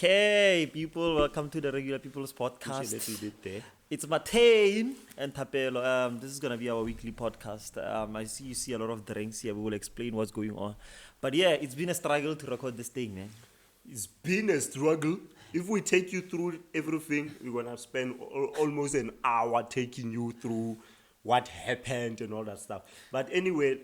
Okay, people, welcome to the Regular People's Push a Podcast. little bit there. It's Matane and Thapelo. This is gonna be our weekly podcast. I see you see a lot of drinks here. We will explain what's going on. But yeah, it's been a struggle to record this thing, man. It's been a struggle. If we take you through everything, we're gonna spend almost an hour taking you through what happened and all that stuff. But anyway,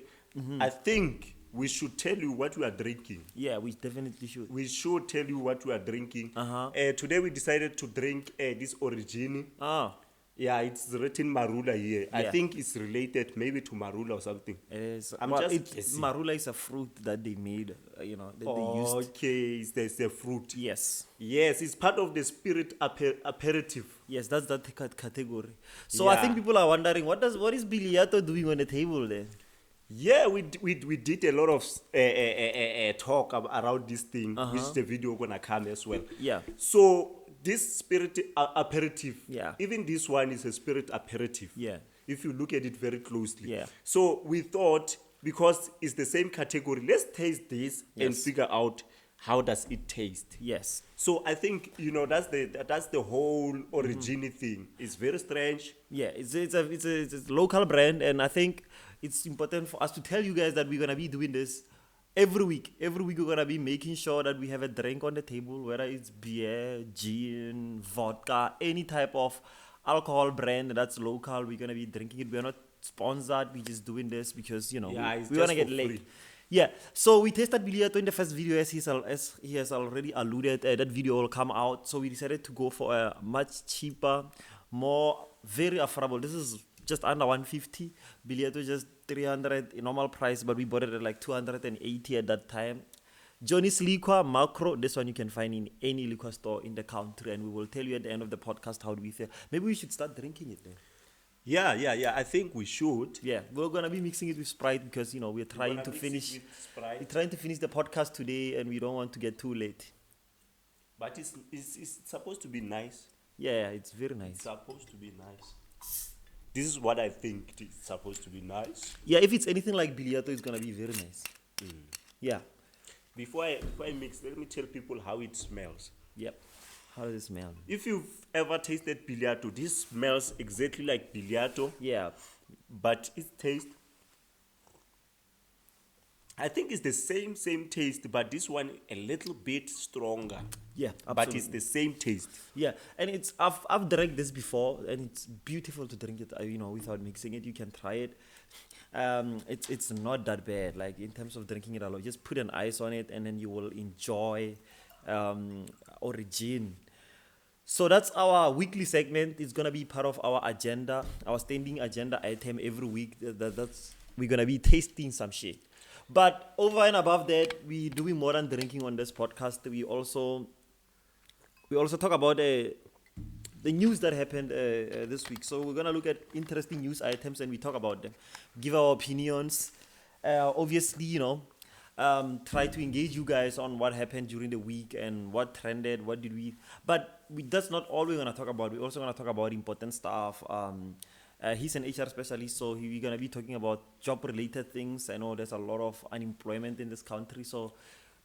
I think we should tell you what we are drinking. Yeah, we definitely should. We should tell you what we are drinking. Uh-huh. Today we decided to drink this Origini. Ah, Yeah, it's written Marula here. I Yeah. think it's related maybe to Marula or something. it is. I'm well, just guessing. marula is a fruit that they made. That they used. Okay, there's the fruit. Yes. Yes, it's part of the spirit aperitif. Yes, that's that category. So I think Yeah. people are wondering what is Billiato doing on the table there? Yeah, we did a lot of talk around this thing, which is the video gonna come as well. Yeah. So this spirit aperitif, Yeah. even this one is a spirit aperitif. Yeah. If you look at it very closely. Yeah. So we thought, because it's the same category, let's taste this and Yes. figure out how does it taste. Yes. So I think that's the whole Origini thing. It's very strange. Yeah, it's a local brand, and I think it's important for us to tell you guys that we're gonna be doing this every week. Every week we're gonna be making sure that we have a drink on the table, whether it's beer, gin, vodka, any type of alcohol brand that's local. We're gonna be drinking it. We're not sponsored. We're just doing this because Yeah, it's we wanna just get for late. free. Yeah, so we tested Billiato in the first video, as he has already alluded. That video will come out. So we decided to go for a much cheaper, very affordable. This is just under 150. Billiato just 300 in normal price, but we bought it at like 280 at that time. Johnny's Liquor Macro. This one you can find in any liquor store in the country, and we will tell you at the end of the podcast how do we feel. Maybe we should start drinking it then. Yeah. I think we should. Yeah, we're gonna be mixing it with Sprite because we're trying gonna to mix it finish. with Sprite. We're trying to finish the podcast today, and we don't want to get too late. But it's supposed to be nice. Yeah, it's very It's nice. supposed to be nice. This is what I think it's supposed to be nice. Yeah, if it's anything like Billiato, it's gonna be very nice. Yeah. Before I mix, let me tell people how it smells. Yep. How does it smell? If you've ever tasted Billiato, this smells exactly like Billiato, Yeah. but it tastes. I think it's the same taste, but this one a little bit stronger. Yeah, But it's absolutely. the same taste. Yeah, and I've drank this before, and it's beautiful to drink it. Without mixing it, you can try it. It's not that bad. Like in terms of drinking it alone, just put an ice on it, and then you will enjoy Origin. So that's our weekly segment. It's gonna be part of our agenda, our standing agenda item every week. That's we're gonna be tasting some shit. But over and above that, we're doing more than drinking on this podcast. We also talk about the news that happened this week. So we're gonna look at interesting news items and we talk about them, give our opinions. Obviously, try to engage you guys on what happened during the week and what trended, what did we. But that's not all we're gonna talk about. We're also gonna talk about important stuff. He's an HR specialist, so we're gonna be talking about job-related things. I know there's a lot of unemployment in this country, so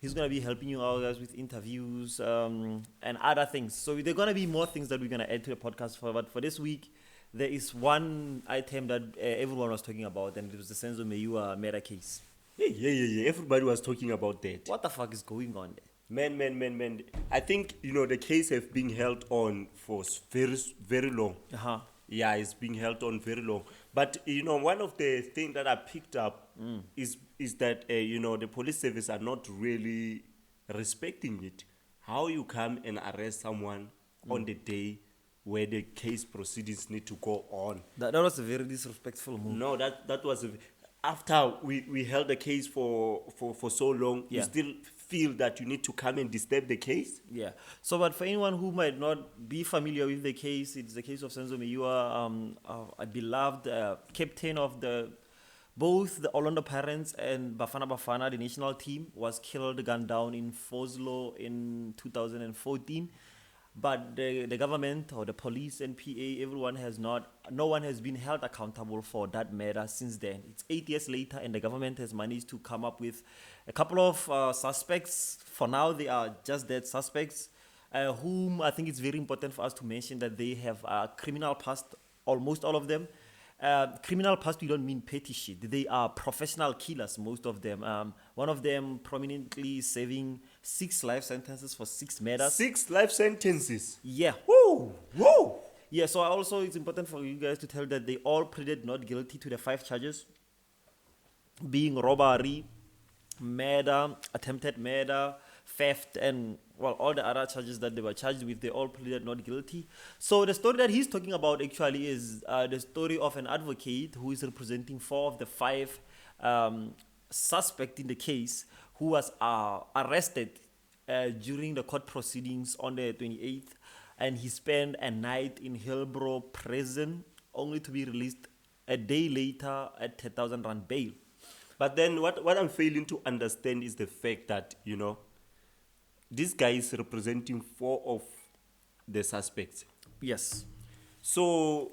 he's gonna be helping you out guys with interviews and other things. So there are gonna be more things that we're gonna add to the podcast but for this week, there is one item that everyone was talking about, and it was the Senzo murder case. Yeah. Everybody was talking about that. What the fuck is going on there? Man. I think, the case has been held on for very, very long. Uh-huh. Yeah, it's being held on very long. But, one of the things that I picked up is that, the police service are not really respecting it. How you come and arrest someone on the day where the case proceedings need to go on. That was a very disrespectful move. No, that was after we held the case for so long. Yeah. You still feel that you need to come and disturb the case. Yeah. So, but for anyone who might not be familiar with the case, it's the case of Senzo a beloved captain of both the Orlando Pirates and Bafana, the national team, was killed, gunned down in Foslo in 2014. But the government or the police and PA, no one has been held accountable for that matter since then. It's 8 years later, and the government has managed to come up with a couple of suspects. For now, they are just dead suspects. whom I think it's very important for us to mention that they have a criminal past, almost all of them. Criminal past, we don't mean petty shit. They are professional killers, most of them. One of them prominently serving 6 life sentences for 6 murders. 6 life sentences. Yeah. Woo! Woo! Yeah, so also it's important for you guys to tell that they all pleaded not guilty to the 5 charges, being robbery, murder, attempted murder, theft, and well, all the other charges that they were charged with, they all pleaded not guilty. So the story that he's talking about actually is the story of an advocate who is representing 4 of the 5 suspects in the case who was arrested during the court proceedings on the 28th, and he spent a night in Hillbrow prison only to be released a day later at 10,000 rand bail. But then what I'm failing to understand is the fact that, this guy is representing 4 of the suspects. Yes. So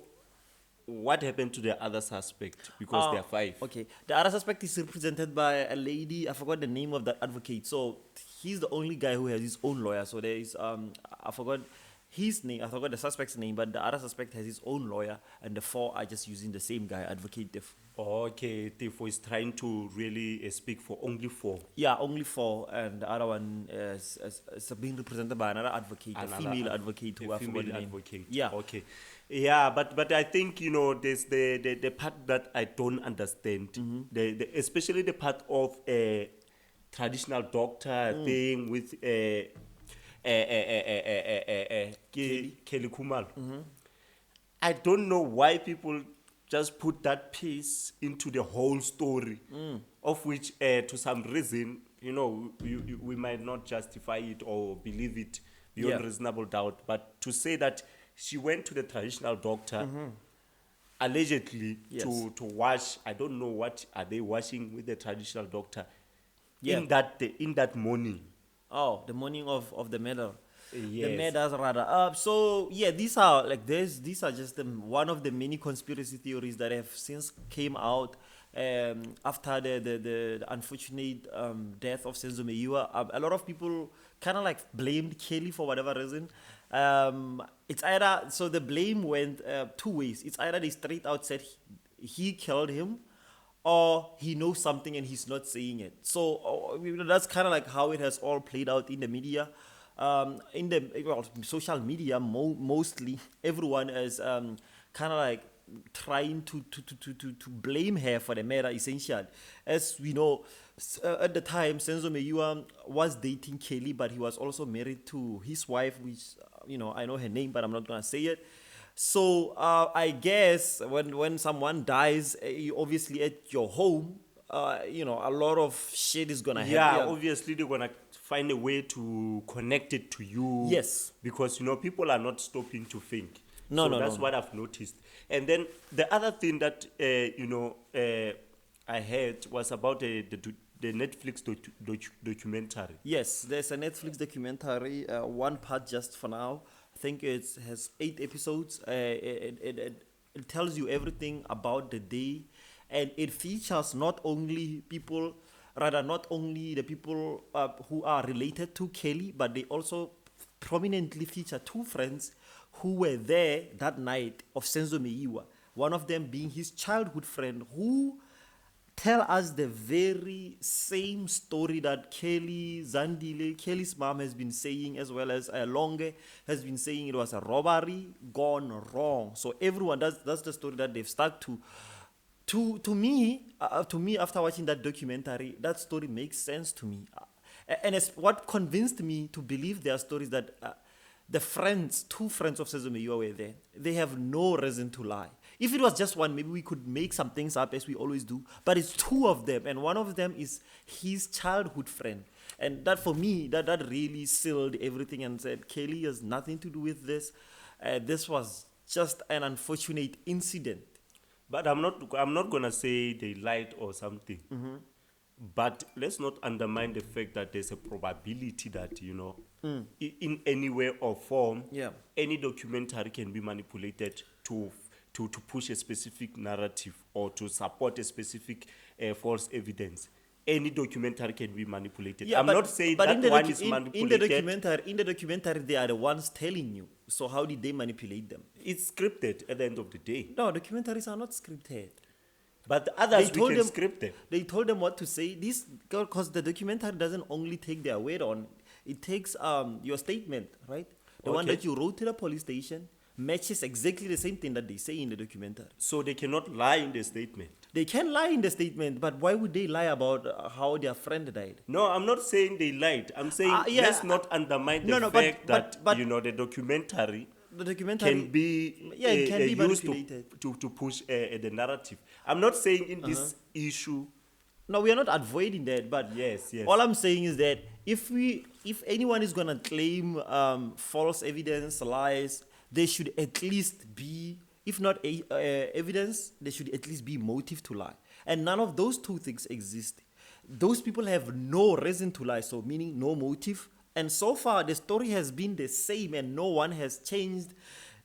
what happened to the other suspect? Because there are 5. Okay. The other suspect is represented by a lady. I forgot the name of that advocate. So he's the only guy who has his own lawyer. So there is I forgot his name. I forgot the suspect's name, but the other suspect has his own lawyer, and the 4 are just using the same guy, Advocate Tiff. Okay, Tifo is trying to really speak for only 4. Yeah, only 4, and the other one is being represented by another advocate, a female advocate who I forgot the name. Advocate. Yeah. Okay. Yeah, but I think there's the part that I don't understand. The especially the part of a traditional doctor thing with Kelly Kumal. I don't know why people just put that piece into the whole story, of which, to some reason, we might not justify it or believe it beyond reasonable doubt. But to say that she went to the traditional doctor, allegedly, to wash, I don't know what are they washing with the traditional doctor, in that morning. Oh, the morning of the murder. Yes. The murders rather. So yeah, these are just one of the many conspiracy theories that have since came out after the unfortunate death of Senzo. A lot of people kind of like blamed Kelly for whatever reason. It's either, so the blame went 2 ways. It's either they straight out said he killed him, or he knows something and he's not saying it. So that's kind of like how it has all played out in the media. In the social media, mostly everyone is kind of like trying to blame her for the murder, essentially. As we know, at the time, Senzo Meyiwa was dating Kelly, but he was also married to his wife, which I know her name, but I'm not gonna say it. So I guess when someone dies, obviously at your home, a lot of shit is gonna happen. Yeah, obviously they're gonna find a way to connect it to you. Yes. Because people are not stopping to think. No, that's what I've noticed. And then the other thing that I heard was about the Netflix documentary. Yes, there's a Netflix documentary, one part just for now. I think it has 8 episodes. It tells you everything about the day, and it features not only the people who are related to Kelly, but they also prominently feature 2 friends who were there that night of Senzo Meyiwa. One of them being his childhood friend, who tell us the very same story that Kelly's mom has been saying, as well as Longe has been saying. It was a robbery gone wrong. So everyone, that's the story that they've stuck to. To me, after watching that documentary, that story makes sense to me. And it's what convinced me to believe their stories, that the 2 friends of Senzo Meyiwa were there. They have no reason to lie. If it was just one, maybe we could make some things up, as we always do. But it's 2 of them, and one of them is his childhood friend. And that, for me, that really sealed everything and said, Kelly has nothing to do with this. This was just an unfortunate incident. But I'm not gonna say they lied or something. But let's not undermine the fact that there's a probability that in any way or form, any documentary can be manipulated to push a specific narrative or to support a specific false evidence. any documentary can be manipulated. Yeah, I'm but, not saying but that in the one docu- is in manipulated. in the documentary, they are the ones telling you. So how did they manipulate them? It's scripted at the end of the day. No, documentaries are not scripted. But the They others, we told can them script them. They told them what to say. This because the documentary doesn't only take their word on. It takes your statement, right? The one Okay. that you wrote to the police station matches exactly the same thing that they say in the documentary. So they cannot lie in the statement. They can lie in the statement, but why would they lie about how their friend died? No, I'm not saying they lied. I'm saying Yeah, let's not undermine the no, but- fact but- that the documentary The documentary can be yeah, it can be used manipulated. to push the narrative. I'm not saying in this issue. No, we are not avoiding that, but Yes. all I'm saying is that if anyone is gonna claim false evidence, lies, there should at least be, if not evidence, there should at least be motive to lie, and none of those two things exist. Those people have no reason to lie, so meaning no motive. And so far, the story has been the same, and no one has changed.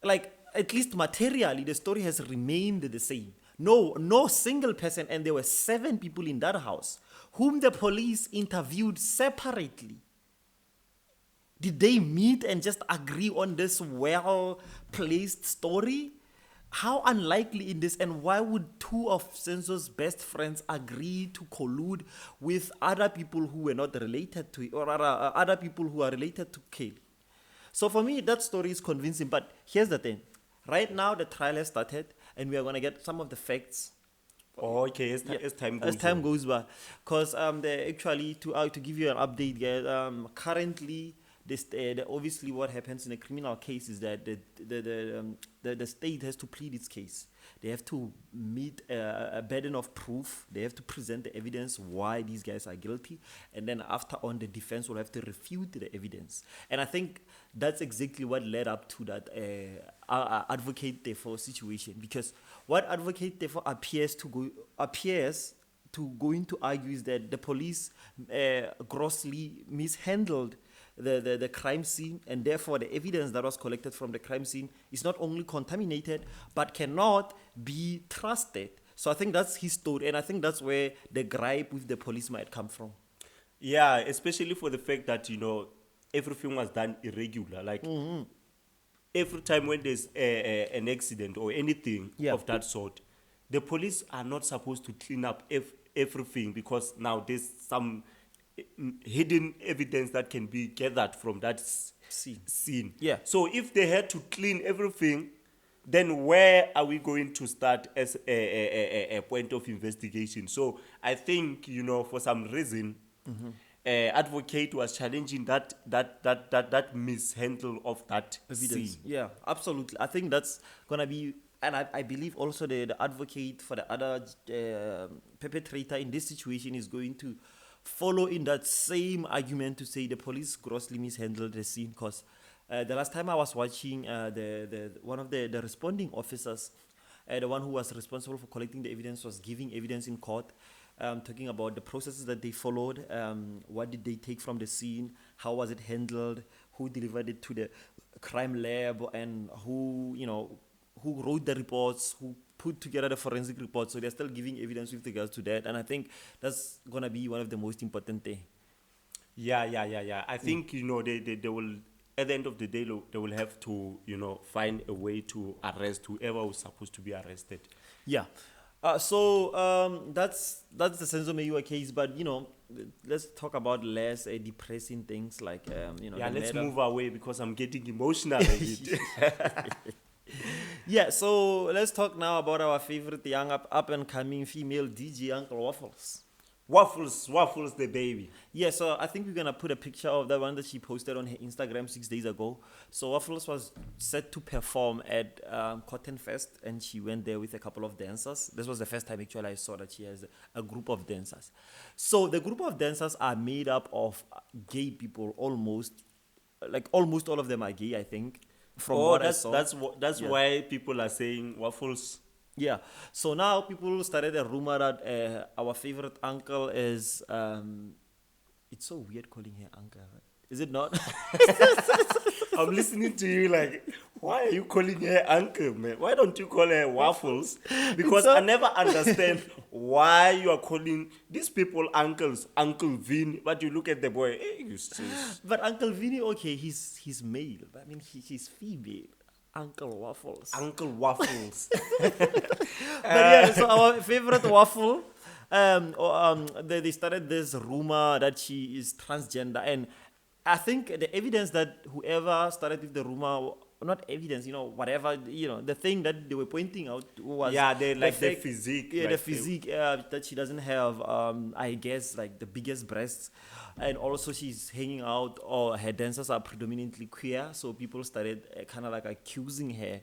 Like at least materially, the story has remained the same. No single person, and there were 7 people in that house whom the police interviewed separately. Did they meet and just agree on this well-placed story? How unlikely in this, and why would 2 of Senzo's best friends agree to collude with other people who were not related to, or other people who are related to Kaylee? So for me, that story is convincing. But here's the thing: right now, the trial has started, and we are gonna get some of the facts Okay, as time goes as time on. goes by, because they actually to give you an update, guys. Currently, obviously what happens in a criminal case is that the state has to plead its case. They have to meet a burden of proof. They have to present the evidence why these guys are guilty, and then after on, the defense will have to refute the evidence. And I think that's exactly what led up to that advocate therefore situation, because what advocate therefore appears to going to argue is that the police grossly mishandled the crime scene, and therefore the evidence that was collected from the crime scene is not only contaminated but cannot be trusted. So I think that's his story, and I think that's where the gripe with the police might come from. Yeah, especially for the fact that everything was done irregular. Like every time when there's an accident or anything Yeah. of that sort, the police are not supposed to clean up everything, because now there's some hidden evidence that can be gathered from that scene. Yeah. So if they had to clean everything, then where are we going to start as a point of investigation? So I think for some reason, advocate was challenging that mishandle of that Evidence. scene. Yeah, absolutely. I think that's gonna be, and I believe also the advocate for the other perpetrator in this situation is going to follow in that same argument to say the police grossly mishandled the scene. Because the last time I was watching, the one of the responding officers, the one who was responsible for collecting the evidence, was giving evidence in court, talking about the processes that they followed, what did they take from the scene, how was it handled, who delivered it to the crime lab, and who wrote the reports, who put together the forensic reports. So they're still giving evidence with regards to that, and I think that's gonna be one of the most important things. Yeah. I think they will, at the end of the day, they will have to find a way to arrest whoever was supposed to be arrested. Yeah. So that's the Senzo Mayua case, but let's talk about less depressing things like Yeah, the let's murder. move away because I'm getting emotional a bit. Yeah, so let's talk now about our favorite young up and coming female DJ, Uncle Waffles. Waffles the baby. Yeah, so I think we're gonna put a picture of the one that she posted on her Instagram 6 days ago. So Waffles was set to perform at Cotton Fest, and she went there with a couple of dancers. This was the first time actually I saw that she has a group of dancers. So the group of dancers are made up of gay people, almost all of them are gay, I think. From what I saw. That's Yeah. why people are saying Waffles. Yeah. So now people started a rumor that our favorite uncle is. It's so weird calling her uncle. Right? Is it not? I'm listening to you like, why are you calling her uncle, man? Why don't you call her Waffles? Because I never understand why you are calling these people uncles, Uncle Vin, but you look at the boy, But Uncle Vinny, okay, he's male. But I mean, he's female. Uncle Waffles. Uncle Waffles. But yeah, so our favorite waffle, they started this rumor that she is transgender, and I think the evidence that whoever started with the rumor, not evidence, whatever, the thing that they were pointing out was the fact- physique. Yeah, like the physique that she doesn't have, I guess, like the biggest breasts, and also she's hanging out, or her dancers are predominantly queer, so people started kind of like accusing her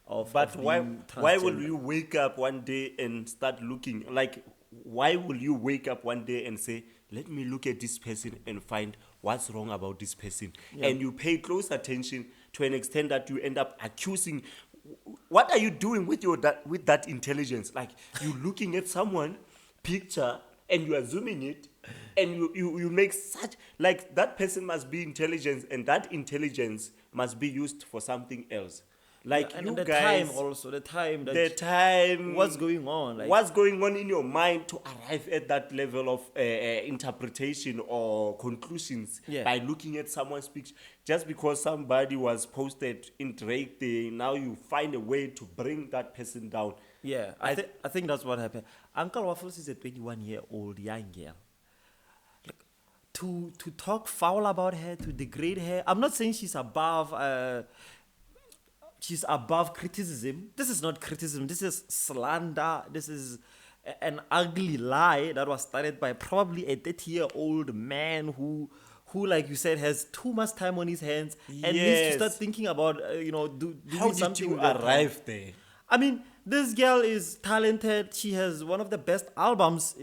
of. But of why being will transgender. you wake up one day and start looking like? Why will you wake up one day and say, "Let me look at this person and find what's wrong about this person"? Yeah. And you pay close attention to an extent that you end up accusing. What are you doing with that intelligence? Like, you looking at someone picture and you are zooming it, and you make such, like, that person must be intelligent, and that intelligence must be used for something else. Like, and you the guys, time also, the time that the time, what's going on, like, what's going on in your mind to arrive at that level of interpretation or conclusions Yeah. by looking at someone's picture. Just because somebody was posted in Drake Day, now you find a way to bring that person down. yeah, I think that's what happened. Uncle Waffles is a 21-year-old young girl. Like, to talk foul about her, to degrade her. I'm not saying she's above criticism. This is not criticism. This is slander. This is an ugly lie that was started by probably a 30-year-old man who, like you said, has too much time on his hands and needs to Yes. start thinking about, doing How did something you with their time. arrive there? I mean, this girl is talented. She has one of the best albums,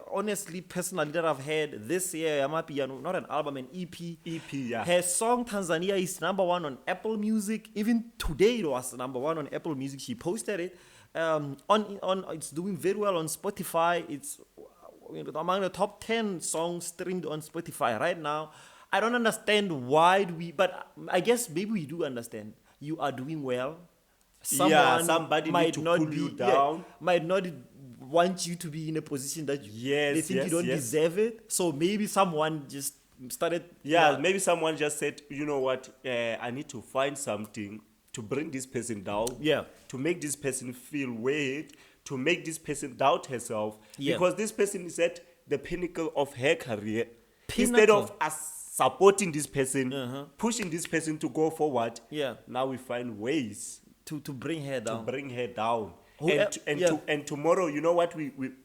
honestly, personally, that I've heard this year. Yamapiano, not an album, an EP. EP, yeah. Her song Tanzania is #1 on Apple Music. Even today, it was #1 on Apple Music. She posted it. It's doing very well on Spotify. It's among the top 10 songs streamed on Spotify right now. I don't understand but I guess maybe we do understand. You are doing well. Somebody might need to not pull be, you down. might not want you to be in a position that they think you don't yes. deserve it. So maybe someone just started. Maybe someone just said, you know what, I need to find something to bring this person down. Yeah. To make this person feel weird, to make this person doubt herself. Yeah. Because this person is at the pinnacle of her career. Instead Pinnacle. of us supporting this person, pushing this person to go forward, Yeah. now we find ways to bring her to down. bring her down. Who- And tomorrow, you know what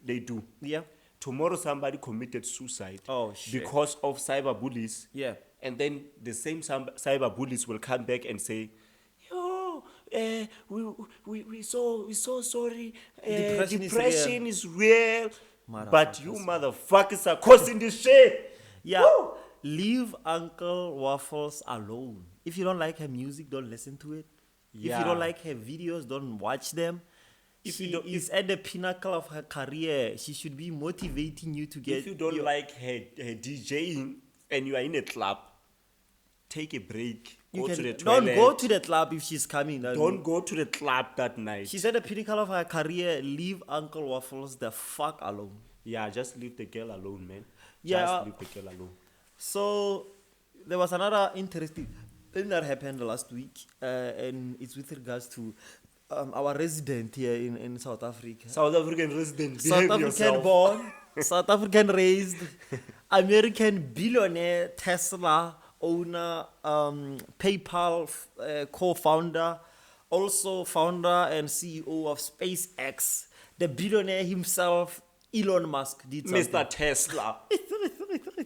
they do? Yeah. Tomorrow somebody committed suicide Oh, shit. because of cyber bullies. Yeah. And then the same cyber bullies will come back and say, "Yo, we so sorry. Depression Is real. But you Motherfuckers. motherfuckers are causing this shit." Yeah. Woo! Leave Uncle Waffles alone. If you don't like her music, don't listen to it. If Yeah. you don't like her videos, don't watch them. She is at the pinnacle of her career. She should be motivating you to get. If you don't like her DJing and you are in a club, take a break. Go to the don't toilet. go to the club if she's coming. Don't go to the club that night. She's at the pinnacle of her career. Leave Uncle Waffles the fuck alone. Yeah, just leave the girl alone, man. Yeah. Just leave the girl alone. So there was another interesting thing that happened last week, and it's with regards to our resident here in South Africa. South African resident, South behave African yourself. born, South African raised, American billionaire, Tesla owner, PayPal co-founder, also founder and CEO of SpaceX, the billionaire himself, Elon Musk, did something. Mr. Tesla.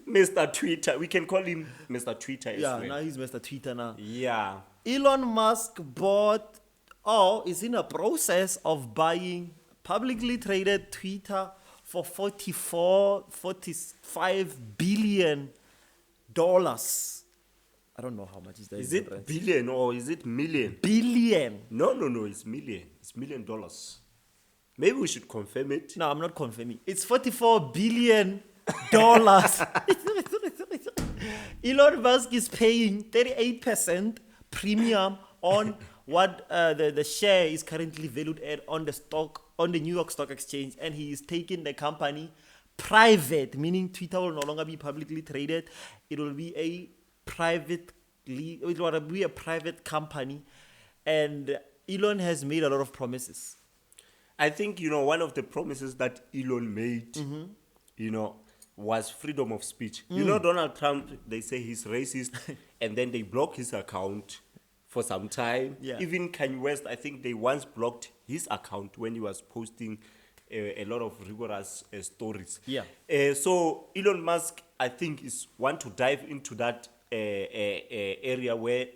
Mr. Twitter. We can call him Mr. Twitter as Yeah, well. now he's Mr. Twitter now. Yeah. Elon Musk is in a process of buying publicly traded Twitter for $45 billion. I don't know how much is that. Is it billion or is it million? Billion? No, it's million. It's $1 million. Maybe we should confirm it. No, I'm not confirming. It's $44 billion. Elon Musk is paying 38% premium on what the share is currently valued at on the stock on the New York Stock Exchange, and he is taking the company private, meaning Twitter will no longer be publicly traded. It will be a private company, and Elon has made a lot of promises. I think, one of the promises that Elon made, was freedom of speech. Donald Trump, they say he's racist, and then they block his account for some time. Yeah. Even Kanye West, I think they once blocked his account when he was posting a lot of rigorous stories. Yeah. So Elon Musk, I think, want to dive into that area where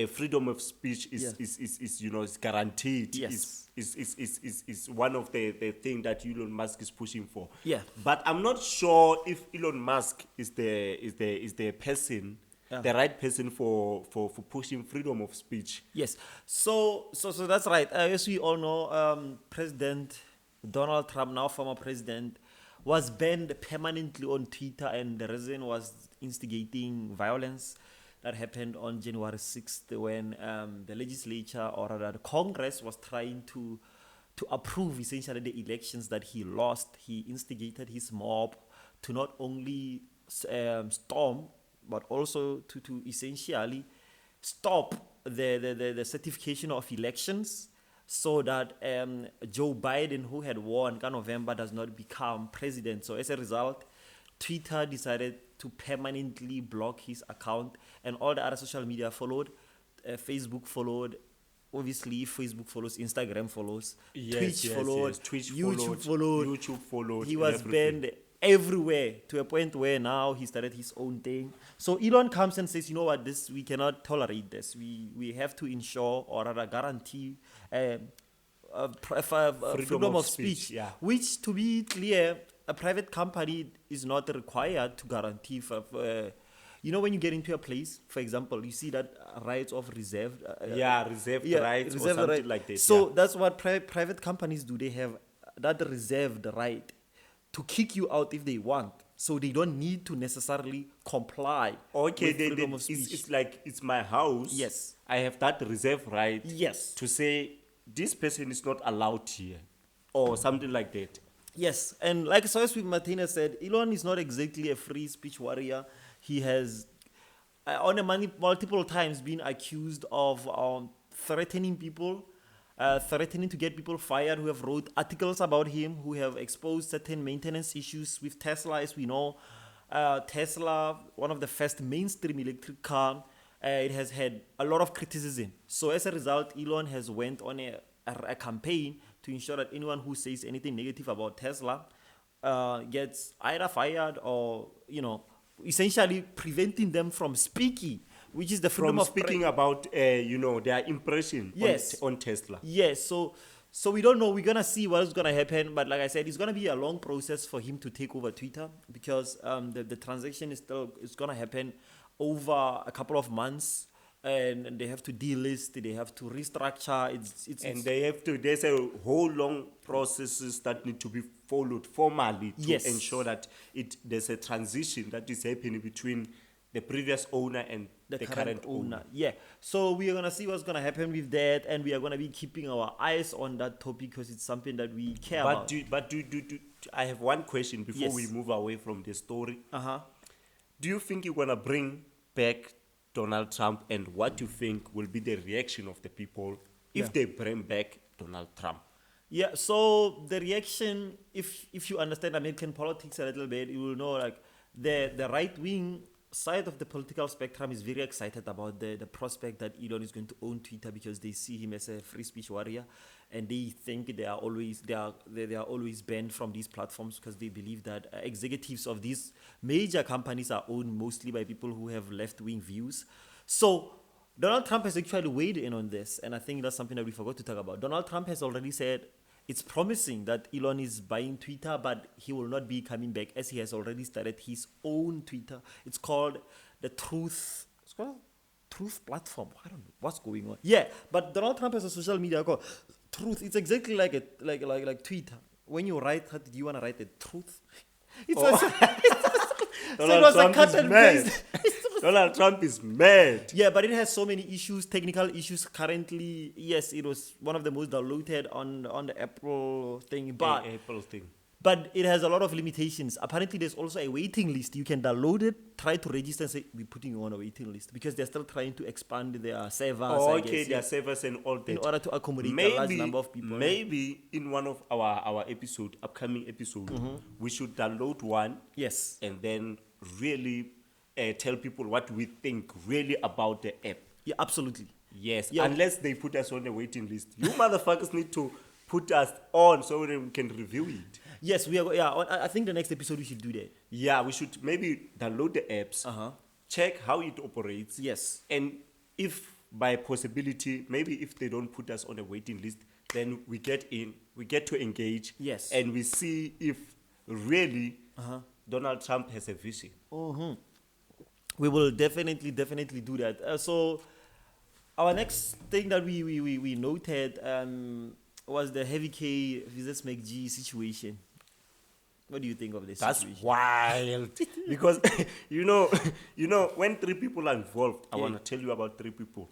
freedom of speech is guaranteed. Yes. Is one of the thing that Elon Musk is pushing for. Yeah. But I'm not sure if Elon Musk is the person, the right person for pushing freedom of speech. Yes. So that's right. As we all know, President Donald Trump, now former president, was banned permanently on Twitter, and the reason was instigating violence that happened on January 6th when the legislature, or rather the Congress, was trying to approve essentially the elections that he lost. He instigated his mob to not only storm, but also to essentially stop the certification of elections, so that Joe Biden, who had won in November, does not become president. So as a result, Twitter decided to permanently block his account, and all the other social media followed. Facebook followed. Obviously, Facebook follows, Instagram follows, Twitch followed, Twitch YouTube followed. He was everything. banned everywhere, to a point where now he started his own thing. So Elon comes and says, you know what, we cannot tolerate this. We have to ensure, or rather guarantee, freedom of speech. Yeah. Which, to be clear, a private company is not required to guarantee when you get into a place, for example, you see that rights of reserved rights or something like this. So that's what private companies do. They have that reserved right to kick you out if they want. So they don't need to necessarily comply with freedom of speech. It's like, it's my house. Yes. I have that reserve right. Yes. To say this person is not allowed here, or something like that. Yes, and like Soyuz Martinez said, Elon is not exactly a free speech warrior. He has, multiple times, been accused of threatening people, threatening to get people fired who have wrote articles about him, who have exposed certain maintenance issues with Tesla. As we know, Tesla, one of the first mainstream electric car, it has had a lot of criticism. So as a result, Elon has went on a campaign to ensure that anyone who says anything negative about Tesla gets either fired or, essentially preventing them from speaking, which is the freedom of speaking about, their impression on Tesla. Yes, so we don't know. We're going to see what's going to happen. But like I said, it's going to be a long process for him to take over Twitter, because the transaction is going to happen over a couple of months. And they have to delist, they have to restructure. There's a whole long processes that need to be followed formally to ensure that there's a transition that is happening between the previous owner and the current owner. Yeah. So we are going to see what's going to happen with that, and we are going to be keeping our eyes on that topic because it's something that we care about. I have one question before we move away from the story. Do you think you're going to bring back Donald Trump, and what do you think will be the reaction of the people if they bring back Donald Trump? Yeah, so the reaction, if you understand American politics a little bit, you will know like the right-wing side of the political spectrum is very excited about the prospect that Elon is going to own Twitter, because they see him as a free speech warrior, and they think they are always banned from these platforms because they believe that executives of these major companies are owned mostly by people who have left-wing views. So Donald Trump has actually weighed in on this, and I think that's something that we forgot to talk about. Donald Trump has already said it's promising that Elon is buying Twitter, but he will not be coming back, as he has already started his own Twitter. It's called the Truth platform. I don't know what's going on. Yeah, but Donald Trump has a social media called Truth. It's exactly like Twitter. When you write, how did you want to write the truth? It was a cut and paste. Donald Trump is mad. Yeah, but it has so many issues, technical issues. Currently, yes, it was one of the most downloaded on the Apple thing, but Apple thing. but it has a lot of limitations. Apparently, there's also a waiting list. You can download it, try to register, and say we're putting you on a waiting list because they're still trying to expand their servers. Oh, I okay, guess, their servers and all that. in order to accommodate a large number of people. Maybe in one of our upcoming episode, we should download one. Yes. And then really tell people what we think really about the app. Yeah, absolutely. Yes, Yeah. unless they put us on the waiting list. You motherfuckers need to put us on so that we can review it. Yes, we are. Yeah, I think the next episode we should do that. Yeah, we should maybe download the apps, check how it operates. Yes. And if by possibility, maybe if they don't put us on a waiting list, then we get to engage. Yes. And we see if really Donald Trump has a vision. We will definitely do that. So, our next thing that we noted was the Heavy K versus MacGee situation. What do you think of this That's situation? wild. Because you know, when three people are involved, I want to tell you about three people.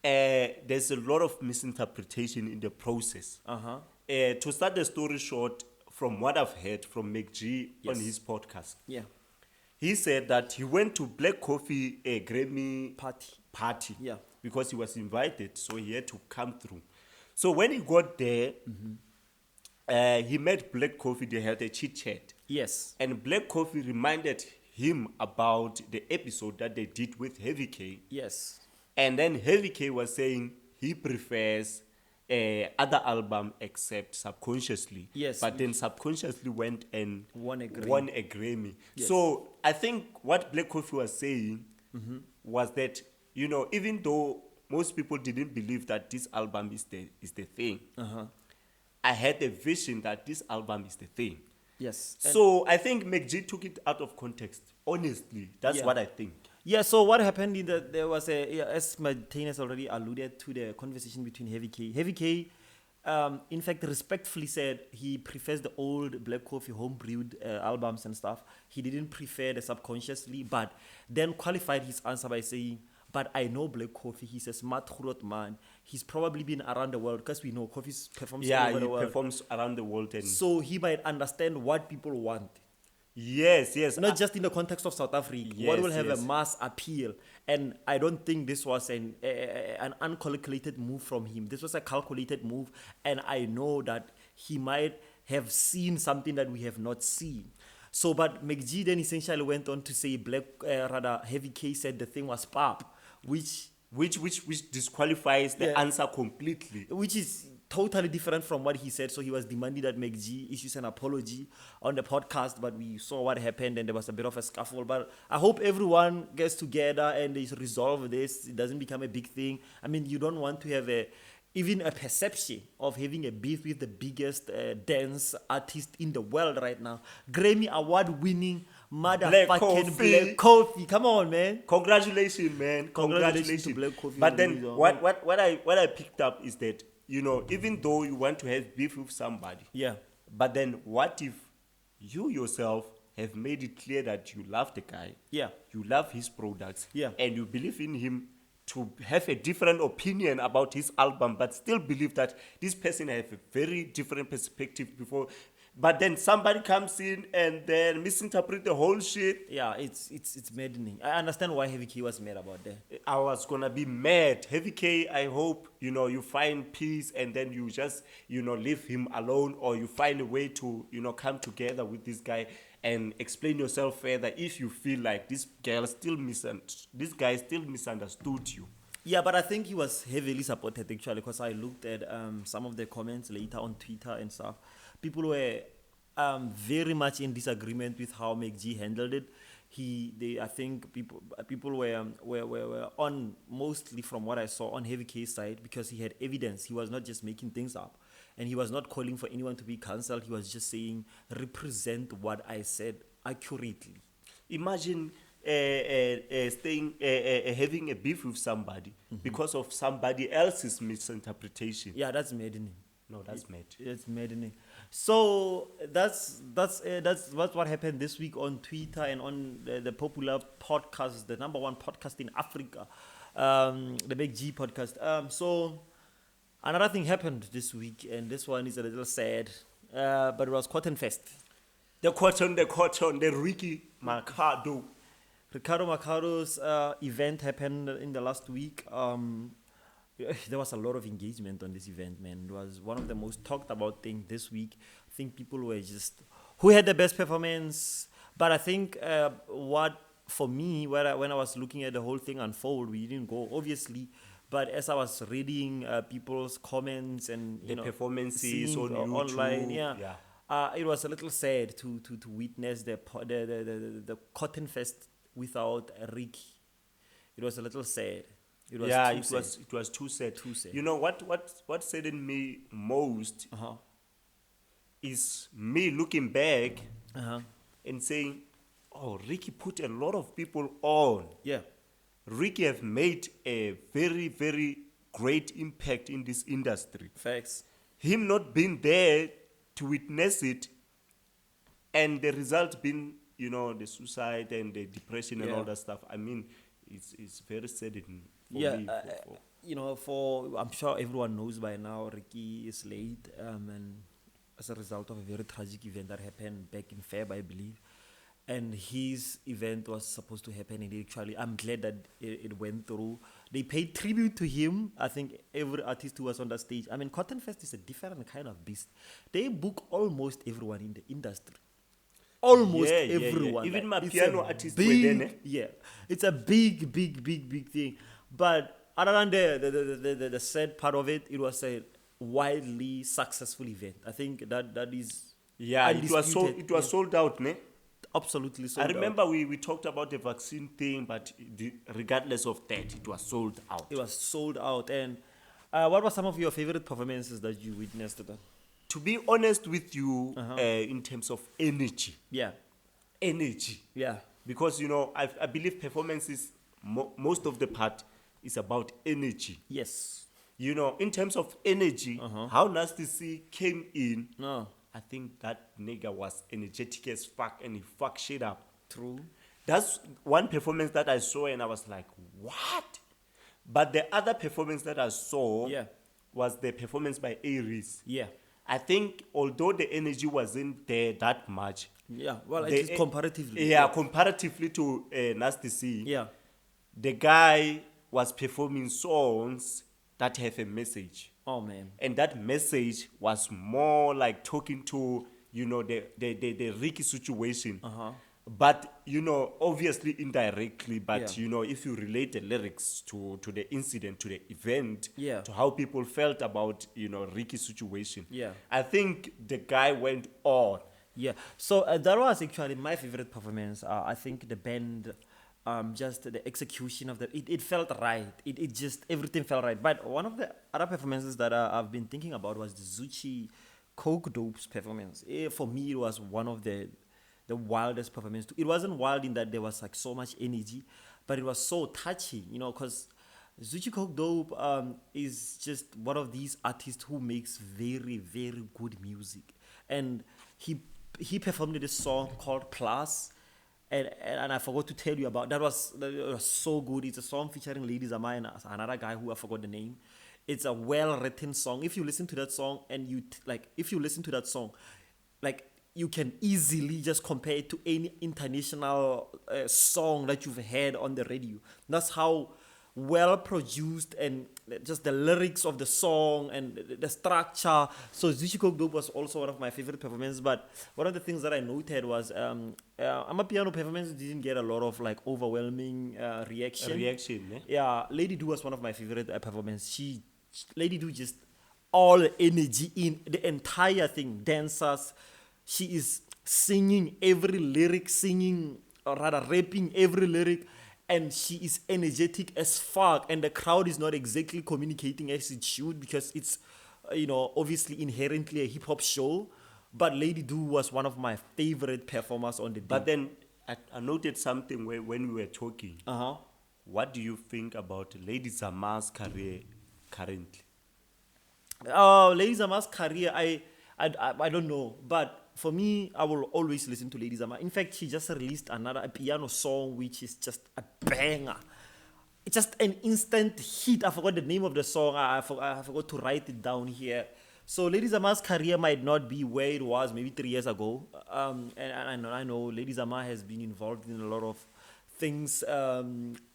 There's a lot of misinterpretation in the process. To start the story short, from what I've heard from MacGee on his podcast, he said that he went to Black Coffee Grammy party because he was invited, so he had to come through. So when he got there, he met Black Coffee. They had a chit chat. Yes. And Black Coffee reminded him about the episode that they did with Heavy K. Yes. And then Heavy K was saying he prefers other album except Subconsciously. Yes. But then Subconsciously went and won a Grammy. Yes. So I think what Black Coffee was saying was that, even though most people didn't believe that this album is the thing, I had a vision that this album is the thing. Yes. So I think MacGee took it out of context. Honestly, that's what I think. Yeah, so what happened is that there was as Martinez already alluded to, the conversation between Heavy K. Heavy K, in fact, respectfully said he prefers the old Black Coffee home-brewed albums and stuff. He didn't prefer the Subconsciously, but then qualified his answer by saying, but I know Black Coffee. He's a smart growth man. He's probably been around the world because we know Coffee performs all over the world. Yeah, he performs around the world. And so he might understand what people want. Yes. Not just in the context of South Africa. Yes, what will have a mass appeal. And I don't think this was an uncalculated move from him. This was a calculated move. And I know that he might have seen something that we have not seen. So, but MacGee then essentially went on to say Heavy K said the thing was pop, which disqualifies the answer completely. Which is totally different from what he said. So he was demanding that MacGee issues an apology on the podcast, but we saw what happened and there was a bit of a scuffle. But I hope everyone gets together and they resolve this. It doesn't become a big thing. I mean, you don't want to have even a perception of having a beef with the biggest dance artist in the world right now. Grammy award-winning motherfucking Black Coffee. Come on, man. Congratulations, man. Congratulations to Black Coffee. But then what I picked up is that, even though you want to have beef with somebody, but then what if you yourself have made it clear that you love the guy, you love his products, and you believe in him to have a different opinion about his album, but still believe that this person has a very different perspective before. But then somebody comes in and then misinterpret the whole shit. Yeah, it's maddening. I understand why Heavy K was mad about that. I was gonna be mad. Heavy K, I hope you find peace and then you just leave him alone, or you find a way to come together with this guy and explain yourself further if you feel like this guy still misunderstood you. Yeah, but I think he was heavily supported actually, because I looked at some of the comments later on Twitter and stuff. People were very much in disagreement with how MacGee handled it. I think people were on, mostly from what I saw, on Heavy K's side, because he had evidence. He was not just making things up, and he was not calling for anyone to be cancelled. He was just saying, represent what I said accurately. Imagine having a beef with somebody because of somebody else's misinterpretation. Yeah, that's maddening. No, that's mad. It's maddening. So that's what happened this week on Twitter and on the popular podcast, the number one podcast in Africa, the MacGee podcast. So another thing happened this week, and this one is a little sad, but it was Cotton Fest. The Ricky Mercado. Ricardo Macaro's event happened in the last week. There was a lot of engagement on this event, man. It was one of the most talked about things this week. I think people were just who had the best performance. But I think what for me, when I was looking at the whole thing unfold, we didn't go obviously. But as I was reading people's comments and Performances seeing on YouTube, online, it was a little sad to witness the Cotton Fest without Ricky. It was a little sad. It was too sad. Too sad. You know what saddened me most is me looking back and saying, "Oh, Ricky put a lot of people on. Yeah. Ricky have made a very, very great impact in this industry. Facts. Him not being there to witness it, and the result being, the suicide and the depression and all that stuff. I mean, it's very saddening." I'm sure everyone knows by now, Ricky is late, and as a result of a very tragic event that happened back in Feb, I believe. And his event was supposed to happen, and actually, I'm glad that it went through. They paid tribute to him. I think every artist who was on that stage. I mean, Cotton Fest is a different kind of beast. They book almost everyone in the industry. Almost everyone. Even like, my piano artists were big, there. Yeah, it's a big thing. But other than the sad part of it, it was a wildly successful event. I think that is it was sold out, ne? Absolutely sold I out. remember we talked about the vaccine thing, but regardless of that, it was sold out. It was sold out. And what were some of your favorite performances that you witnessed? To be honest with you, in terms of energy. Yeah. Energy. Yeah. Because, I believe performances, most of the part is about energy. Yes. In terms of energy, how Nasty C came in, No. I think that nigga was energetic as fuck and he fucked shit up. True. That's one performance that I saw and I was like, what? But the other performance that I saw was the performance by Aries. Yeah. I think although the energy wasn't there that much. Yeah, well, at least comparatively. Yeah, comparatively to Nasty C. Yeah. The guy was performing songs that have a message. Oh, man. And that message was more like talking to, the Ricky situation. But, obviously indirectly, but, if you relate the lyrics to the incident, to the event, to how people felt about, Ricky's situation, I think the guy went on. Yeah. So that was actually my favorite performance. I think the band, just the execution of it felt right. It just, everything felt right. But one of the other performances that I've been thinking about was the Zuchi Coke Dope's performance. For me, it was one of the wildest performance. It wasn't wild in that there was like so much energy, but it was so touching, because Zuchi Coke Dope is just one of these artists who makes very, very good music. And he performed this song called Plus, and I forgot to tell you about that. Was so good. It's a song featuring Lady Zama and another guy who I forgot the name. It's a well-written song. If you listen to that song you can easily just compare it to any international song that you've heard on the radio. That's how well produced and just the lyrics of the song and the structure. So Zuchi Coke Dope was also one of my favorite performances. But one of the things that I noted was Amapiano performance didn't get a lot of like overwhelming reaction. Yeah, Lady Do was one of my favorite performances. Lady Do just all energy in the entire thing. Dancers. She is singing every lyric, rapping every lyric, and she is energetic as fuck. And the crowd is not exactly communicating as it should because it's, obviously inherently a hip hop show. But Lady Do was one of my favorite performers on the day. But then I noted something when we were talking. What do you think about Lady Zama's career currently? Lady Zama's career, I don't know, but for me, I will always listen to Lady Zama. In fact, she just released a piano song which is just a banger. It's just an instant hit. I forgot the name of the song. I forgot to write it down here. So Lady Zama's career might not be where it was maybe 3 years ago. And I know Lady Zama has been involved in a lot of things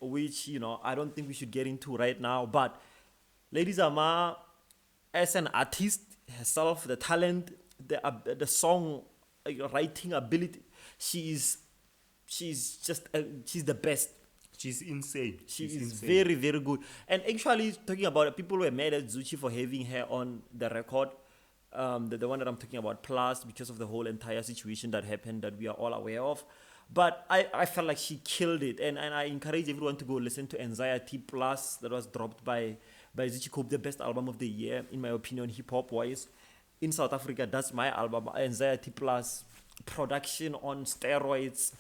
which, I don't think we should get into right now. But Lady Zama, as an artist herself, the talent, the song writing ability, she's the best. She's insane. She is very, very good. And actually, talking about it, people were mad at Zuchi for having her on the record. The one that I'm talking about, plus because of the whole entire situation that happened that we are all aware of. But I felt like she killed it. And I encourage everyone to go listen to Anxiety Plus that was dropped by Zuchi Cope, the best album of the year, in my opinion, hip-hop wise. In South Africa, that's my album, Anxiety Plus. Production on steroids.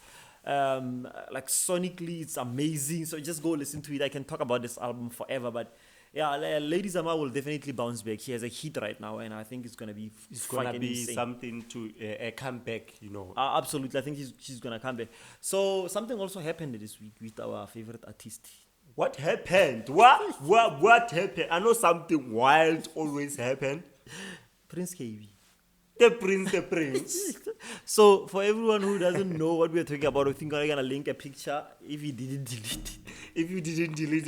Like sonically it's amazing, so just go listen to it. I can talk about this album forever, but yeah, Lady Zama will definitely bounce back. She has a hit right now, and I think it's gonna be insane. Something to come back, Absolutely, I think she's gonna come back. So something also happened this week with our favorite artist. What happened? What happened? I know something wild always happened. Prince KB. The prince. So for everyone who doesn't know what we're talking about, I think I'm gonna link a picture. If he didn't delete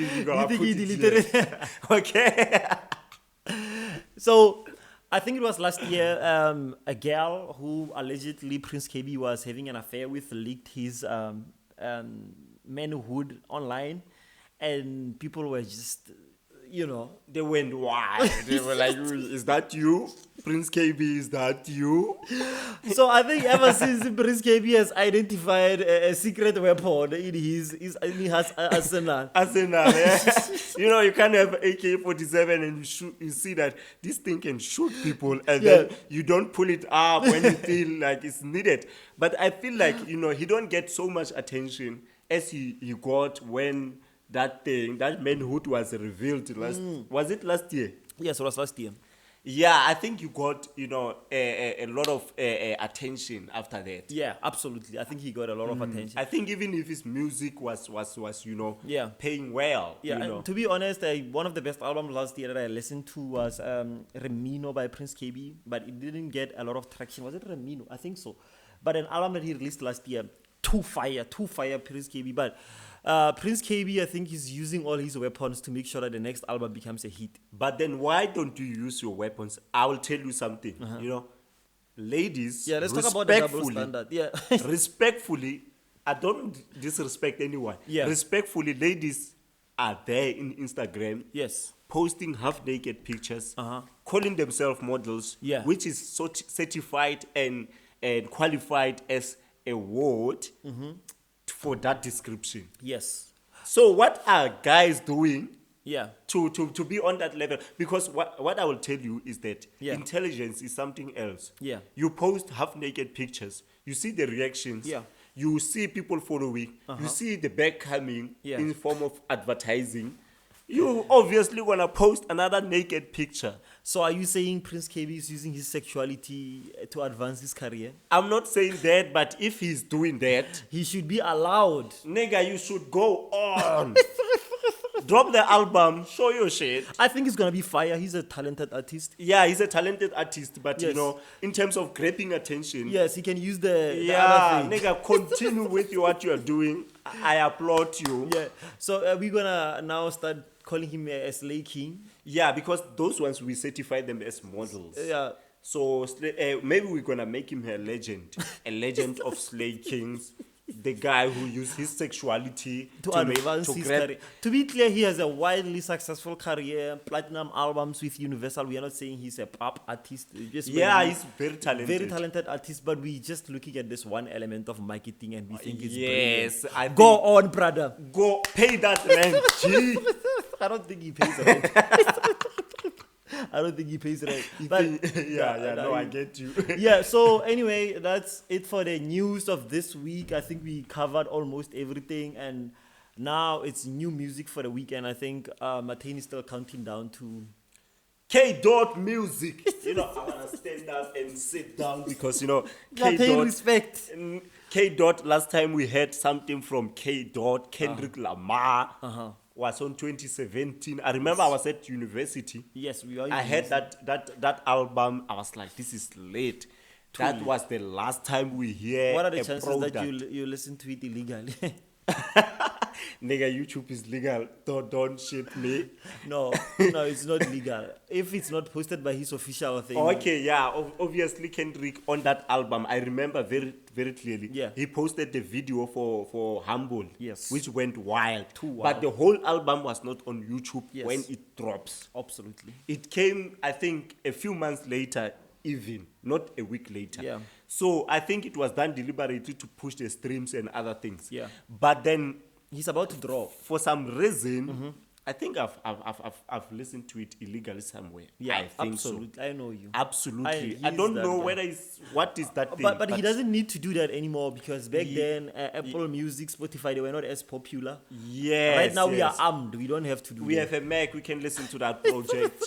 it, you're gonna put it. Okay. So I think it was last year, a girl who allegedly Prince KB was having an affair with leaked his manhood online, and people were just, they went wild. They were like, "Is that you, Prince KB? Is that you?" So I think ever since Prince KB has identified a secret weapon in his arsenal. Yeah. You can't have AK-47 and you see that this thing can shoot people, and then you don't pull it up when you feel like it's needed. But I feel like he don't get so much attention as he got when that manhood was revealed was it last year? Yes, it was last year. Yeah, I think you got a lot of attention after that. Yeah, absolutely. I think he got a lot of attention. I think even if his music was paying well. Yeah, and to be honest, one of the best albums last year that I listened to was Remino by Prince KB, but it didn't get a lot of traction. Was it Remino? I think so. But an album that he released last year, too fire Prince KB. But Prince KB, I think he's using all his weapons to make sure that the next album becomes a hit. But then why don't you use your weapons? I will tell you something. Ladies, let's talk about the double standard. Yeah. Respectfully, I don't disrespect anyone. Yeah. Respectfully, ladies are there in Instagram. Yes. Posting half-naked pictures, calling themselves models, which is certified and qualified as a word for that description. Yes. So what are guys doing? Yeah. To be on that level? Because what I will tell you is that intelligence is something else. Yeah. You post half-naked pictures. You see the reactions. Yeah. You see people following. You see the back coming in form of advertising. You obviously want to post another naked picture. So are you saying Prince KB is using his sexuality to advance his career? I'm not saying that, but if he's doing that, he should be allowed. Nigga, you should go on. Drop the album, show your shit. I think it's going to be fire. He's a talented artist. Yeah, he's a talented artist, but in terms of grabbing attention. Yes, he can use the other thing. Nigga, continue with what you are doing. I applaud you. Yeah. So we're going to now start calling him a Slay King. Yeah, because those ones, we certify them as models. Yeah. So maybe we're going to make him a legend. A legend of Slay Kings. The guy who used his sexuality to advance his career. To be clear, he has a wildly successful career, platinum albums with Universal. We are not saying he's a pop artist. He's very talented. Very talented artist, but we're just looking at this one element of marketing and we think it's brilliant. Go on, brother. Go pay that rent, G. I don't think he pays rent. I don't think he pays rent. But I get you. Yeah, so anyway, that's it for the news of this week. I think we covered almost everything, and now it's new music for the weekend. I think Matane is still counting down to K Dot Music. You know, I wanna stand up and sit down because you know Yeah, pay respect. K Dot. Last time we heard something from K Dot, Kendrick Lamar. Was on 2017. I remember I was at university. Yes, we are. I heard that album. I was like, this is late. That was the last time we hear. What are the a chances product. that you listen to it illegally? Nigga, YouTube is legal. Don't shit me. No, it's not legal. If it's not posted by his official thing. Okay, yeah. Obviously, Kendrick on that album, I remember very, very clearly. Yeah. He posted the video for Humble. Yes. Which went wild. Too wild. But the whole album was not on YouTube Yes. when it drops. Absolutely. It came, I think, a few months later, even not a week later. Yeah. So I think it was done deliberately to push the streams and other things. Yeah. But then, He's about to drop. for some reason, I think I've listened to it illegally somewhere. Yeah, I think absolutely. so. I know you. Absolutely. I he's don't that know guy. whether it's what is that thing. But he doesn't need to do that anymore because back then Apple Music, Spotify, they were not as popular. Yes. Right now we are yes. armed. We don't have to do We that. have a Mac. We can listen to that project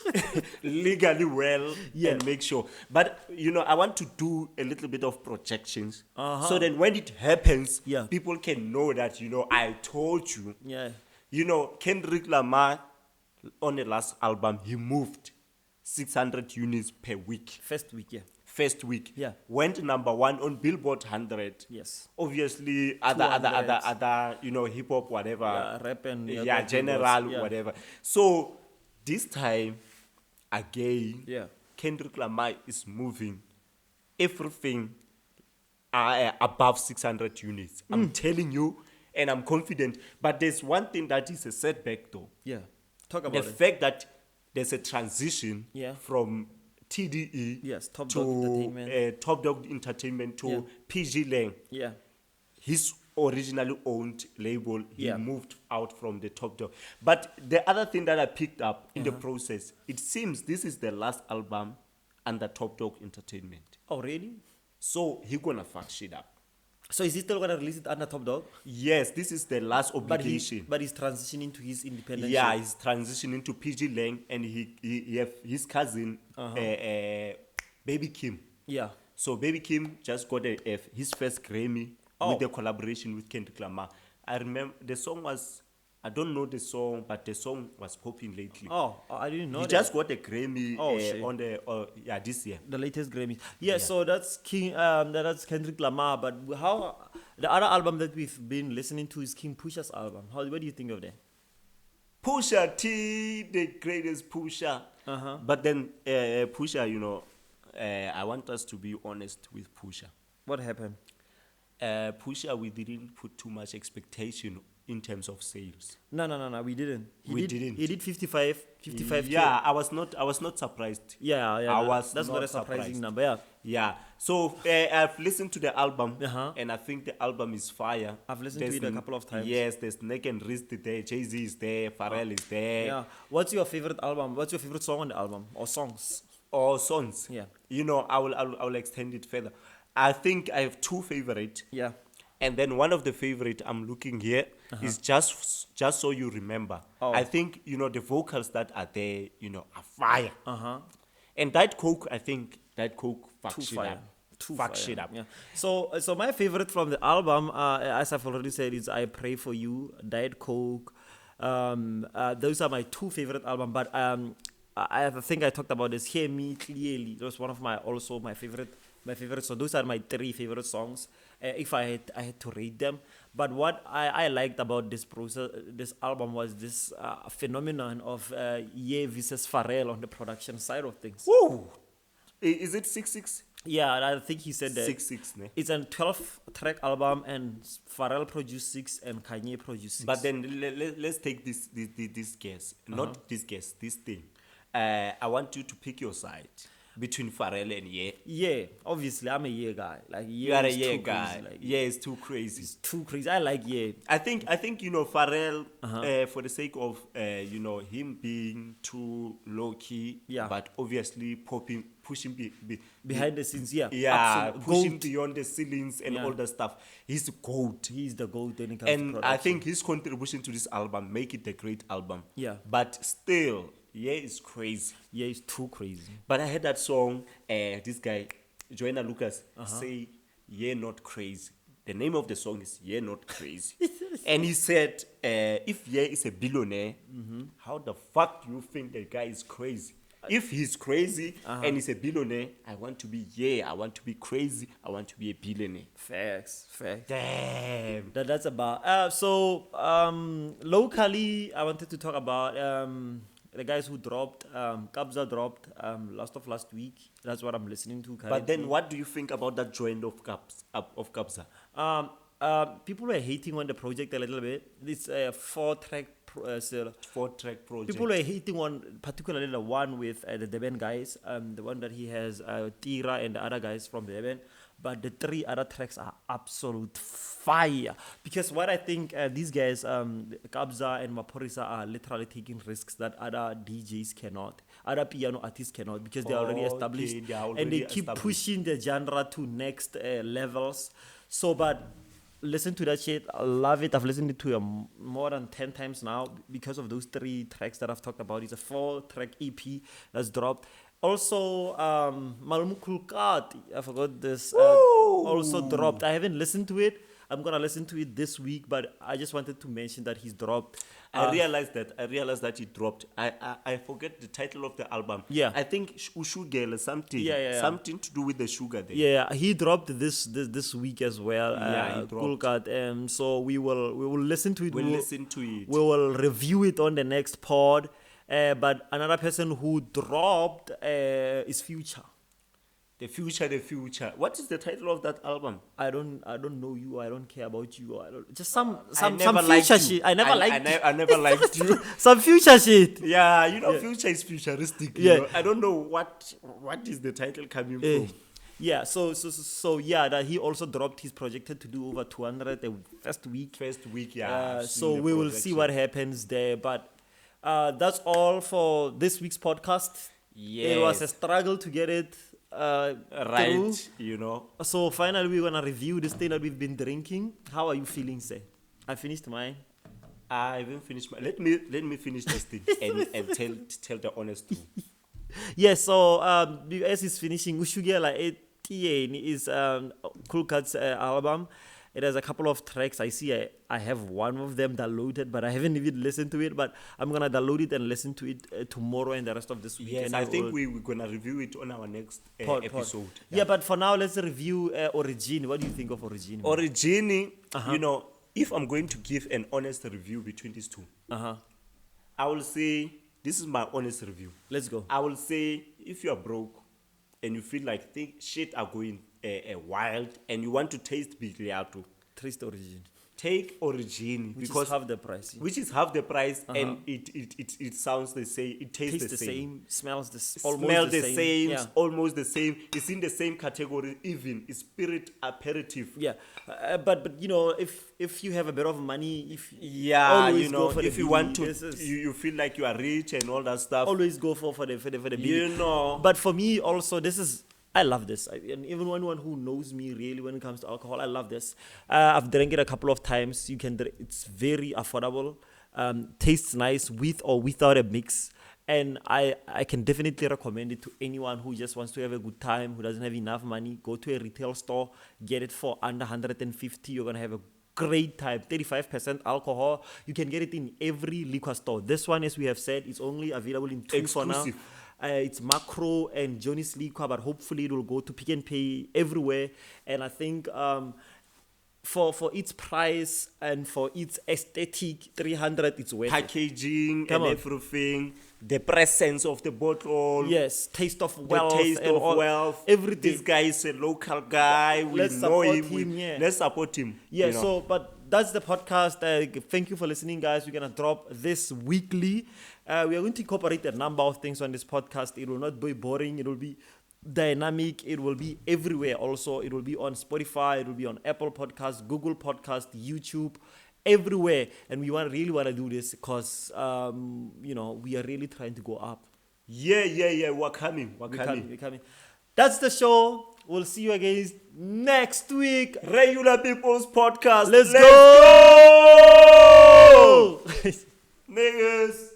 legally well Yeah. and make sure. But you know, I want to do a little bit of projections Uh-huh. so that when it happens, Yeah. people can know that you know I told you. Yeah. You know, Kendrick Lamar on the last album he moved 600 units per week. First week, yeah. First week, Yeah. went number 1 on Billboard 100. Yes. Obviously, 200. other, you know, hip hop, whatever. Yeah, rap and the yeah, other general, things, yeah. whatever. So this time, again, Yeah. Kendrick Lamar is moving everything above 600 units. I'm telling you, and I'm confident. But there's one thing that is a setback, though. Yeah. Talk The about it. fact that there's a transition Yeah. from TDE Yes, Top to Dog Entertainment. Top Dog Entertainment to Yeah. PG Lang. Yeah. His originally owned label, he Yeah. moved out from the Top Dog. But the other thing that I picked up in Uh-huh. the process, it seems this is the last album under Top Dog Entertainment. Oh, really? So he gonna fuck shit up. So is he still gonna release it under Top Dog? Yes, this is the last But obligation. he's transitioning to his independent. Yeah, shit. he's transitioning to PG Lang, and he have his cousin, Baby Kim. Yeah. So Baby Kim just got his first Grammy Oh. with the collaboration with Kendrick Lamar. I remember the song was, I don't know the song, but the song was popping lately. Oh, I didn't know He that. just got a Grammy Oh, shit. on the this year. The latest Grammys. Yeah, so that's that's Kendrick Lamar. But how the other album that we've been listening to is King Pusha's album. What do you think of that? Pusha T, the greatest Pusha. Uh-huh. But then Pusha, you know, I want us to be honest with Pusha. What happened? Pusha, we didn't put too much expectation in terms of sales. No, we didn't. We didn't. He did 55. Yeah, I was not surprised. Yeah. I was That's not not a surprising surprised. number. Yeah. Yeah. So I've listened to the album, Uh-huh. and I think the album is fire. I've listened to it a couple of times. Yes, there's Neck and Wrist there, Jay-Z is there, Pharrell is there. Yeah. What's your favorite album? What's your favorite song on the album or songs? Or songs. Yeah. You know, I will extend it further. I think I have two favorite. Yeah. And then one of the favorite I'm looking here is just so you remember. Oh. I think, you know, the vocals that are there, you know, are fire. Uh-huh. And that Coke, I think that Coke fuck Too shit fire. up. Too Fuck fire. shit up. Yeah. So my favorite from the album, as I've already said, is "I Pray for You," Diet Coke. Those are my two favorite albums. But I think I talked about this. Hear Me Clearly. That was one of my favorite. So those are my three favorite songs. If I had to rate them. But what I liked about this album was this phenomenon of Ye versus Pharrell on the production side of things. Woo! Is it 6-6? Yeah, I think he said that. 6-6, ne? It's a 12-track album, and Pharrell produced 6 and Kanye produced 6. But then let's take this guess. Not this guess, this thing. I want you to pick your side between Pharrell and Ye. Yeah, obviously, I'm a Ye guy. Like Ye You are a is Ye too guy. crazy, like, Ye is too crazy. it's too crazy. I like Ye. I think you know Pharrell for the sake of you know him being too low key, Yeah. but obviously pushing Behind the scenes, yeah. yeah, absolute pushing GOAT. beyond the ceilings and Yeah. all that stuff. He's the GOAT. He's the GOAT when it comes to And production. I think his contribution to this album make it a great album. Yeah. But still, Yeah, it's crazy. Yeah, it's too crazy. But I heard that song, this guy, Joanna Lucas, say, "Yeah, not crazy." The name of the song is "Yeah, not crazy." And he said, if Yeah is a billionaire, how the fuck do you think the guy is crazy? If he's crazy and he's a billionaire, I want to be I want to be crazy, I want to be a billionaire. Facts. Damn. That's about. Locally, I wanted to talk about the guys who dropped. Kabza dropped last week. That's what I'm listening to currently. But then what do you think about that joint of Kabza? People were hating on the project a little bit. It's a 4-track. 4-track project. People were hating on particularly the one with the Deben guys, the one that he has Tira and the other guys from Deben. But the 3 other tracks are absolute fire. Because what I think these guys, Kabza and Maporisa, are literally taking risks that other DJs cannot, other piano artists cannot, because they're already established. And they keep pushing the genre to next levels. So, but listen to that shit. I love it. I've listened to it more than 10 times now because of those 3 tracks that I've talked about. It's a 4-track EP that's dropped. Also, Malmu Kulkat, I forgot this, also dropped. I haven't listened to it. I'm going to listen to it this week, but I just wanted to mention that he's dropped. I realized that he dropped. I forget the title of the album. Yeah. I think Ushugel something. Yeah. Something to do with the sugar there. Yeah, he dropped this week as well. Yeah, he dropped. Kulkat. So we will listen to it. We'll listen to it. We will review it on the next pod. But another person who dropped is Future. The future. What is the title of that album? I don't know you. I don't care about you. I don't, just some never liked future you. shit. I never liked. I never liked you. Some future shit. Yeah, future is futuristic. You know? I don't know what is the title coming from. Yeah, so yeah, that he also dropped. He's projected to do over 200 the first week. Yeah. So we will see what happens there. But that's all for this week's podcast. Yes. It was a struggle to get it right, through. So finally, we're gonna review this thing that we've been drinking. How are you feeling, sir? I finished mine. I haven't finished mine. Let me finish this thing and tell the honest truth. Yeah. So as he's finishing, Ushugela 8 is Kulkat's album. It has a couple of tracks. I see I have one of them downloaded, but I haven't even listened to it. But I'm going to download it and listen to it tomorrow and the rest of this week. Yes, I think we're going to review it on our next episode. Yeah, but for now, let's review Origini. What do you think of Origini? Origini, if I'm going to give an honest review between these two, I will say, this is my honest review. Let's go. I will say, if you're broke and you feel like shit are going wild and you want to taste Billiato, taste Origini. Take Origini, which is half the price. Which is half the price, and it sounds the same. It tastes the same. Smells almost the same. Yeah. Almost the same. It's in the same category. Even it's spirit aperitif. Yeah, but if you have a bit of money, if you want to, you feel like you are rich and all that stuff. Always go for the But for me also, this is. I love this. And even anyone who knows me really when it comes to alcohol, I love this. I've drank it a couple of times. It's very affordable. Tastes nice with or without a mix. And I can definitely recommend it to anyone who just wants to have a good time, who doesn't have enough money. Go to a retail store, get it for under 150. You're going to have a great time. 35% alcohol. You can get it in every liquor store. This one, as we have said, is only available in 2 for now. It's Macro and Johnny's Liquor, but hopefully it will go to Pick and Pay everywhere. And I think for its price and for its aesthetic, 300, it's worth packaging and everything. The presence of the bottle. Yes, taste of wealth. The taste of wealth. Everything. This guy is a local guy. We know him. Let's support him. Yeah, but that's the podcast. Thank you for listening, guys. We're going to drop this weekly. We are going to incorporate a number of things on this podcast. It will not be boring. It will be dynamic. It will be everywhere also. It will be on Spotify. It will be on Apple Podcasts, Google Podcasts, YouTube, everywhere. And we really want to do this because, we are really trying to go up. Yeah. We're coming. That's the show. We'll see you again next week. Regular People's Podcast. Let's go! Niggas.